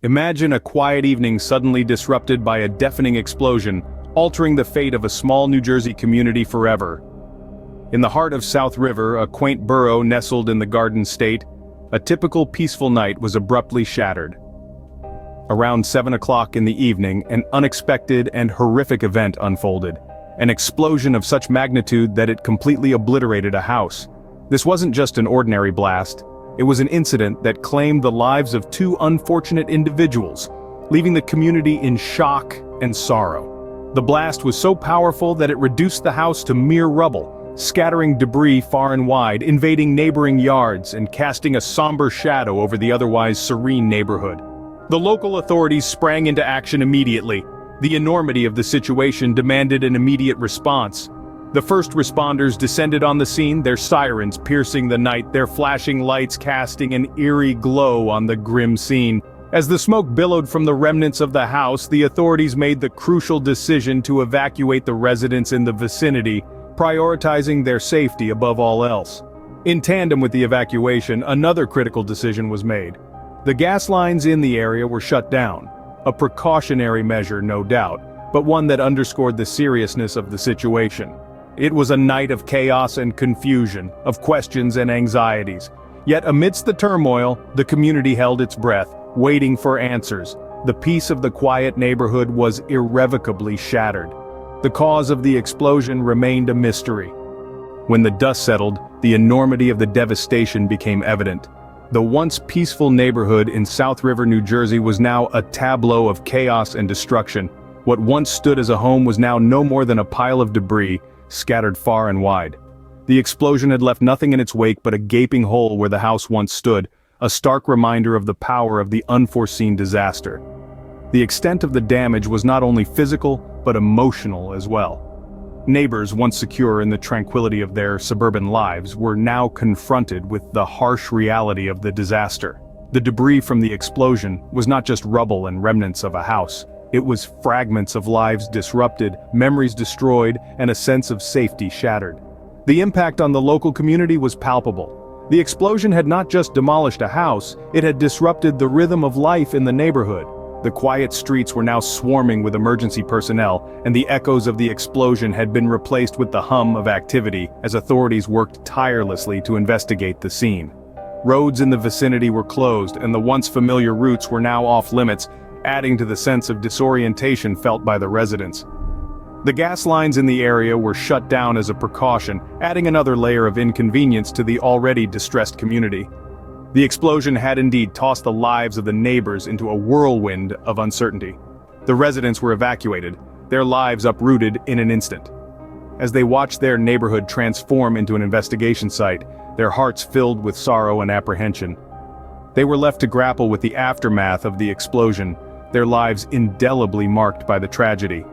Imagine a quiet evening suddenly disrupted by a deafening explosion, altering the fate of a small New Jersey community forever. In the heart of South River, a quaint borough nestled in the Garden State, a typical peaceful night was abruptly shattered. Around 7 o'clock in the evening, an unexpected and horrific event unfolded. An explosion of such magnitude that it completely obliterated a house. This wasn't just an ordinary blast. It was an incident that claimed the lives of two unfortunate individuals, leaving the community in shock and sorrow. The blast was so powerful that it reduced the house to mere rubble, scattering debris far and wide, invading neighboring yards, and casting a somber shadow over the otherwise serene neighborhood. The local authorities sprang into action immediately. The enormity of the situation demanded an immediate response. The first responders descended on the scene, their sirens piercing the night, their flashing lights casting an eerie glow on the grim scene. As the smoke billowed from the remnants of the house, the authorities made the crucial decision to evacuate the residents in the vicinity, prioritizing their safety above all else. In tandem with the evacuation, another critical decision was made. The gas lines in the area were shut down. A precautionary measure, no doubt, but one that underscored the seriousness of the situation. It was a night of chaos and confusion, of questions and anxieties. Yet amidst the turmoil, the community held its breath, waiting for answers. The peace of the quiet neighborhood was irrevocably shattered. The cause of the explosion remained a mystery. When the dust settled, the enormity of the devastation became evident. The once peaceful neighborhood in South River, New Jersey was now a tableau of chaos and destruction. What once stood as a home was now no more than a pile of debris, scattered far and wide. The explosion had left nothing in its wake but a gaping hole where the house once stood, a stark reminder of the power of the unforeseen disaster. The extent of the damage was not only physical, but emotional as well. Neighbors, once secure in the tranquility of their suburban lives, were now confronted with the harsh reality of the disaster. The debris from the explosion was not just rubble and remnants of a house. It was fragments of lives disrupted, memories destroyed, and a sense of safety shattered. The impact on the local community was palpable. The explosion had not just demolished a house, it had disrupted the rhythm of life in the neighborhood. The quiet streets were now swarming with emergency personnel, and the echoes of the explosion had been replaced with the hum of activity as authorities worked tirelessly to investigate the scene. Roads in the vicinity were closed, and the once familiar routes were now off limits, adding to the sense of disorientation felt by the residents. The gas lines in the area were shut down as a precaution, adding another layer of inconvenience to the already distressed community. The explosion had indeed tossed the lives of the neighbors into a whirlwind of uncertainty. The residents were evacuated, their lives uprooted in an instant. As they watched their neighborhood transform into an investigation site, their hearts filled with sorrow and apprehension. They were left to grapple with the aftermath of the explosion, their lives indelibly marked by the tragedy.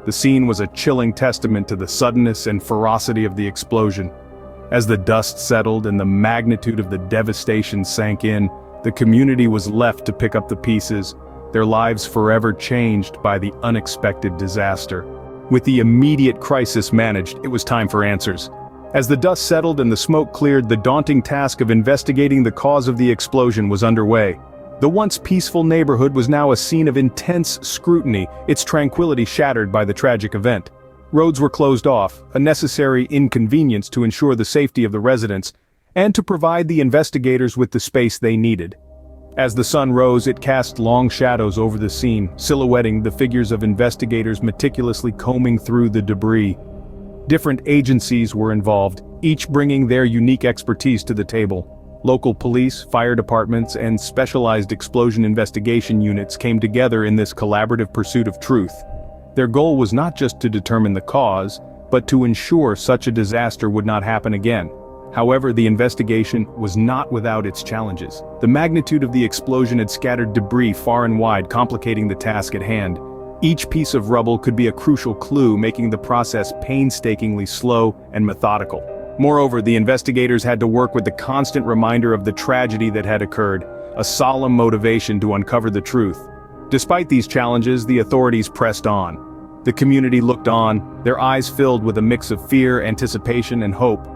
The scene was a chilling testament to the suddenness and ferocity of the explosion. As the dust settled and the magnitude of the devastation sank in, the community was left to pick up the pieces, their lives forever changed by the unexpected disaster. With the immediate crisis managed, it was time for answers. As the dust settled and the smoke cleared, the daunting task of investigating the cause of the explosion was underway. The once peaceful neighborhood was now a scene of intense scrutiny, its tranquility shattered by the tragic event. Roads were closed off, a necessary inconvenience to ensure the safety of the residents, and to provide the investigators with the space they needed. As the sun rose, it cast long shadows over the scene, silhouetting the figures of investigators meticulously combing through the debris. Different agencies were involved, each bringing their unique expertise to the table. Local police, fire departments, and specialized explosion investigation units came together in this collaborative pursuit of truth. Their goal was not just to determine the cause, but to ensure such a disaster would not happen again. However, the investigation was not without its challenges. The magnitude of the explosion had scattered debris far and wide, complicating the task at hand. Each piece of rubble could be a crucial clue, making the process painstakingly slow and methodical. Moreover, the investigators had to work with the constant reminder of the tragedy that had occurred, a solemn motivation to uncover the truth. Despite these challenges, the authorities pressed on. The community looked on, their eyes filled with a mix of fear, anticipation, and hope.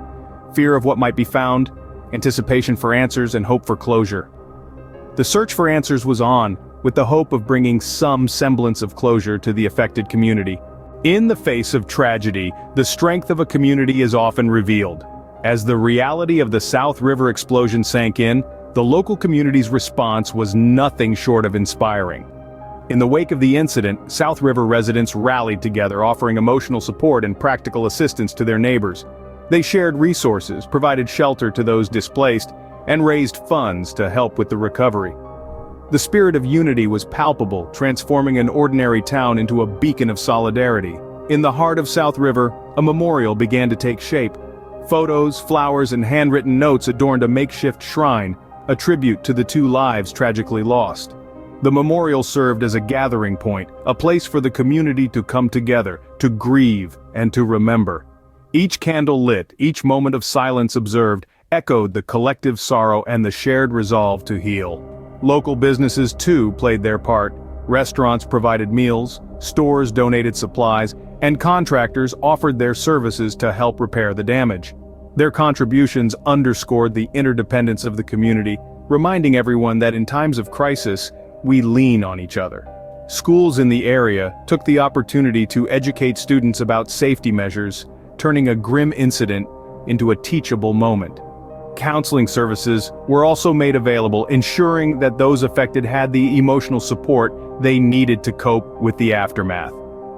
Fear of what might be found, anticipation for answers, and hope for closure. The search for answers was on, with the hope of bringing some semblance of closure to the affected community. In the face of tragedy, the strength of a community is often revealed. As the reality of the South River explosion sank in, the local community's response was nothing short of inspiring. In the wake of the incident, South River residents rallied together, offering emotional support and practical assistance to their neighbors. They shared resources, provided shelter to those displaced, and raised funds to help with the recovery. The spirit of unity was palpable, transforming an ordinary town into a beacon of solidarity. In the heart of South River, a memorial began to take shape. Photos, flowers, and handwritten notes adorned a makeshift shrine, a tribute to the two lives tragically lost. The memorial served as a gathering point, a place for the community to come together, to grieve, and to remember. Each candle lit, each moment of silence observed, echoed the collective sorrow and the shared resolve to heal. Local businesses too played their part. Restaurants provided meals, stores donated supplies, and contractors offered their services to help repair the damage. Their contributions underscored the interdependence of the community, reminding everyone that in times of crisis, we lean on each other. Schools in the area took the opportunity to educate students about safety measures, turning a grim incident into a teachable moment. Counseling services were also made available, ensuring that those affected had the emotional support they needed to cope with the aftermath.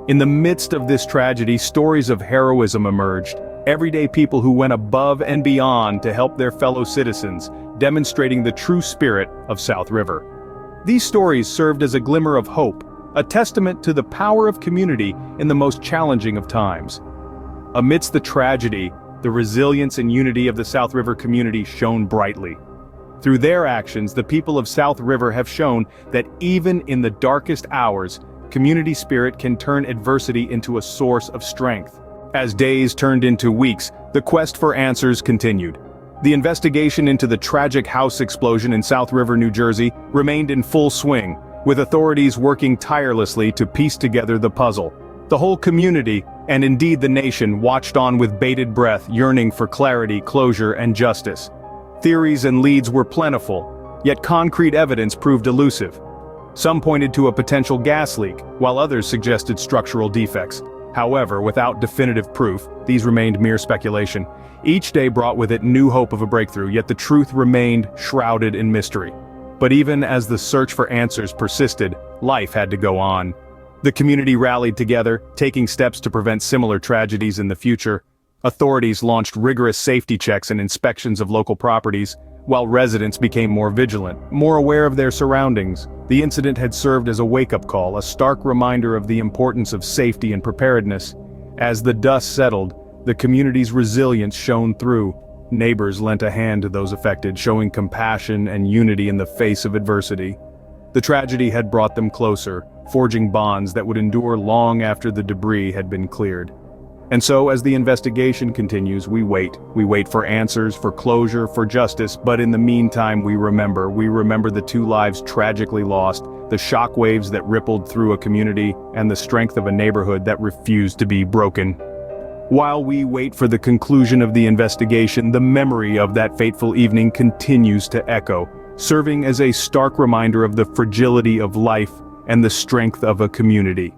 In the midst of this tragedy, stories of heroism emerged. Everyday people who went above and beyond to help their fellow citizens, demonstrating the true spirit of South River. These stories served as a glimmer of hope, a testament to the power of community in the most challenging of times. Amidst the tragedy, the resilience and unity of the South River community shone brightly. Through their actions, the people of South River have shown that even in the darkest hours, community spirit can turn adversity into a source of strength. As days turned into weeks, the quest for answers continued. The investigation into the tragic house explosion in South River, New Jersey, remained in full swing, with authorities working tirelessly to piece together the puzzle. The whole community, and indeed the nation, watched on with bated breath, yearning for clarity, closure, and justice. Theories and leads were plentiful, yet concrete evidence proved elusive. Some pointed to a potential gas leak, while others suggested structural defects. However, without definitive proof, these remained mere speculation. Each day brought with it new hope of a breakthrough, yet the truth remained shrouded in mystery. But even as the search for answers persisted, life had to go on. The community rallied together, taking steps to prevent similar tragedies in the future. Authorities launched rigorous safety checks and inspections of local properties, while residents became more vigilant, more aware of their surroundings. The incident had served as a wake-up call, a stark reminder of the importance of safety and preparedness. As the dust settled, the community's resilience shone through. Neighbors lent a hand to those affected, showing compassion and unity in the face of adversity. The tragedy had brought them closer, forging bonds that would endure long after the debris had been cleared. And so, as the investigation continues, we wait. We wait for answers, for closure, for justice, but in the meantime we remember the two lives tragically lost, the shockwaves that rippled through a community, and the strength of a neighborhood that refused to be broken. While we wait for the conclusion of the investigation, the memory of that fateful evening continues to echo, serving as a stark reminder of the fragility of life and the strength of a community.